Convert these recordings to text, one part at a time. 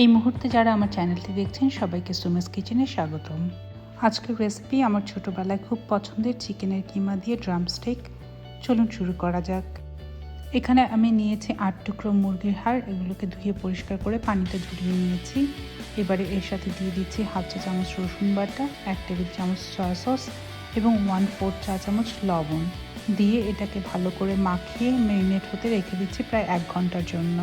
এই মুহূর্তে যারা আমার চ্যানেলটি দেখছেন সবাইকে সুমাস কিচেনে স্বাগতম। আজকের রেসিপি আমার ছোটোবেলায় খুব পছন্দের চিকেনের কিমা দিয়ে ড্রামস্টিক। চলুন শুরু করা যাক। এখানে আমি নিয়েছি 8 টুকরো মুরগির হাড়। এগুলোকে ধুয়ে পরিষ্কার করে পানিটা ঝরিয়ে নিয়েছি। এবারে এর সাথে দিয়ে দিচ্ছি হাফ চা চামচ রসুন বাটা, 1 টেবিল চামচ সয়া সস এবং 1/4 চা চামচ লবণ দিয়ে এটাকে ভালো করে মাখিয়ে ম্যারিনেট হতে রেখে দিচ্ছি প্রায় 1 ঘন্টার জন্য।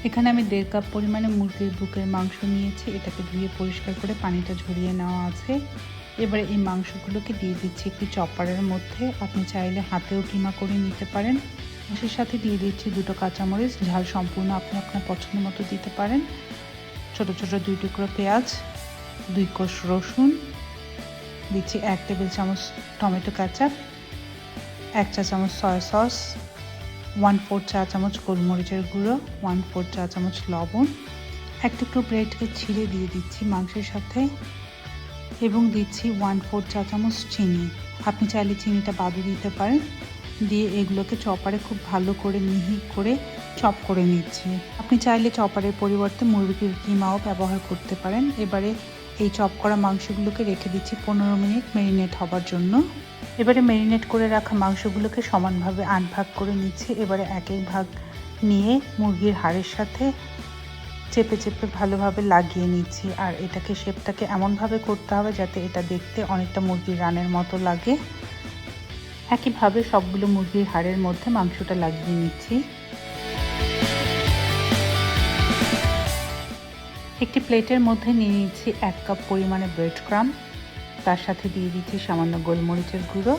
এখানে আমি 1.5 কাপ পরিমাণে মুরগির বুকের মাংস নিয়েছি। এটাকে ধুয়ে পরিষ্কার করে পানিটা ঝরিয়ে নেওয়া আছে। এবারে এই মাংসগুলোকে দিয়ে দিচ্ছি একটি চপারের মধ্যে। আপনি চাইলে হাতেও কিমা করে নিতে পারেন। মাংসের সাথে দিয়ে দিচ্ছি 2টো কাঁচামরিচ, ঝাল সম্পূর্ণ আপনি আপনার পছন্দ মতো দিতে পারেন। ছোট ছোট 2 টুকরো পেঁয়াজ, 2 কোষ রসুন, দিচ্ছি 1 টেবিল চামচ টমেটো কেচাপ, 1 চা চামচ সয়া সস, 1/4 চা চামচ গোলমরিচের গুঁড়ো, 1/4 চা চামচ লবণ, 1 টুকরো ব্রেডকে ছিঁড়ে দিয়ে দিচ্ছি মাংসের সাথে এবং দিচ্ছি 1/4 চা চামচ চিনি। আপনি চাইলে চিনিটা বাদও দিতে পারেন। দিয়ে এগুলোকে চপারে খুব ভালো করে মিহি করে চপ করে নিচ্ছি। আপনি চাইলে চপারের পরিবর্তে মুরগির কিমাও ব্যবহার করতে পারেন। এবারে এই চপ করা মাংসগুলোকে রেখে দিচ্ছি 15 মিনিট ম্যারিনেট হবার জন্য। এবারে ম্যারিনেট করে রাখা মাংসগুলোকে সমানভাবে 8 ভাগ করে নিচ্ছি। এবারে 1 ভাগ নিয়ে মুরগির হাড়ের সাথে চেপে চেপে ভালোভাবে লাগিয়ে নিচ্ছি। আর এটাকে শেপটাকে এমনভাবে করতে হবে যাতে এটা দেখতে অনেকটা মুরগির রানের মতো লাগে। একইভাবে সবগুলো মুরগির হাড়ের মধ্যে মাংসটা লাগিয়ে নিচ্ছি। একটি প্লেটের মধ্যে নিয়ে নিচ্ছি 1 কাপ পরিমাণে ব্রেড ক্রাম্ব, তার সাথে দিয়ে দিচ্ছি সামান্য গোলমরিচের গুঁড়ো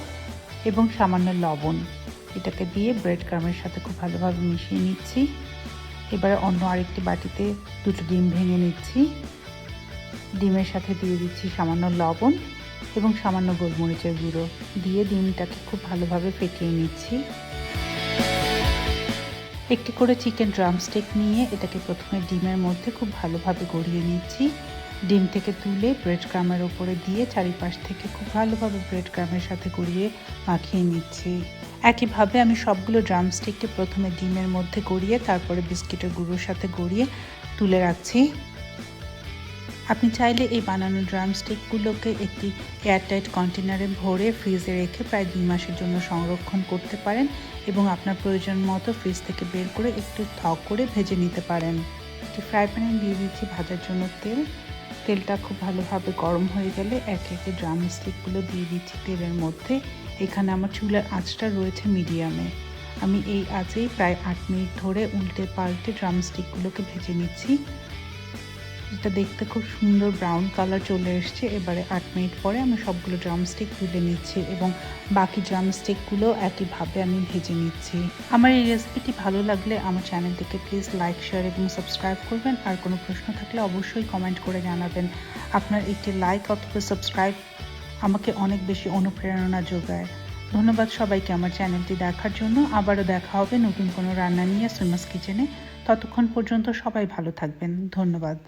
এবং সামান্য লবণ। এটাকে দিয়ে ব্রেড ক্রাম্বের সাথে খুব ভালোভাবে মিশিয়ে নিচ্ছি। এবারে অন্য আরেকটি বাটিতে 2টো ডিম ভেঙে নিচ্ছি। ডিমের সাথে দিয়ে দিচ্ছি সামান্য লবণ এবং সামান্য গোলমরিচের গুঁড়ো দিয়ে ডিমটাকে খুব ভালোভাবে ফেটিয়ে নিচ্ছি। একটি করে চিকেন ড্রামস্টিক নিয়ে এটাকে প্রথমে ডিমের মধ্যে খুব ভালোভাবে গড়িয়ে নিচ্ছি। ডিম থেকে তুলে ব্রেড ক্রামের ওপরে দিয়ে চারিপাশ থেকে খুব ভালোভাবে ব্রেড ক্রামের সাথে গড়িয়ে মাখিয়ে নিচ্ছি। একইভাবে আমি সবগুলো ড্রামস্টিককে প্রথমে ডিমের মধ্যে গড়িয়ে তারপরে বিস্কিটের গুঁড়োর সাথে গড়িয়ে তুলে রাখছি। আপনি চাইলে এই বানানো ড্রামস্টিকগুলোকে একটি এয়ারটাইট কন্টেনারে ভরে ফ্রিজে রেখে প্রায় 2 মাসের জন্য সংরক্ষণ করতে পারেন এবং আপনার প্রয়োজন মতো ফ্রিজ থেকে বের করে একটু থক করে ভেজে নিতে পারেন। একটি ফ্রাই প্যানে দিয়ে দিচ্ছি ভাজার জন্য তেল। তেলটা খুব ভালোভাবে গরম হয়ে গেলে একে একে ড্রামস্টিকগুলো দিয়ে দিচ্ছি তেলের মধ্যে। এখানে আমার চুলার আঁচটা রয়েছে মিডিয়ামে। আমি এই আঁচেই প্রায় 8 মিনিট ধরে উল্টে পাল্টে ড্রামস্টিকগুলোকে ভেজে নিচ্ছি। এটা দেখতে খুব সুন্দর ব্রাউন কালার চলে এসছে। এবারে 8 মিনিট পরে আমি সবগুলো ড্রামস্টিক তুলে নিচ্ছি এবং বাকি ড্রামস্টিকগুলো একইভাবে আমি ভেজে নিচ্ছি। আমার এই রেসিপিটি ভালো লাগলে আমার চ্যানেলটিকে প্লিজ লাইক, শেয়ার এবং সাবস্ক্রাইব করবেন। আর কোনো প্রশ্ন থাকলে অবশ্যই কমেন্ট করে জানাবেন। আপনার একটি লাইক অথবা সাবস্ক্রাইব আমাকে অনেক বেশি অনুপ্রেরণা যোগায়। ধন্যবাদ সবাইকে আমার চ্যানেলটি দেখার জন্য। আবারও দেখা হবে নতুন কোনো রান্না নিয়ে সুমাস কিচেনে। ততক্ষণ পর্যন্ত সবাই ভালো থাকবেন। ধন্যবাদ।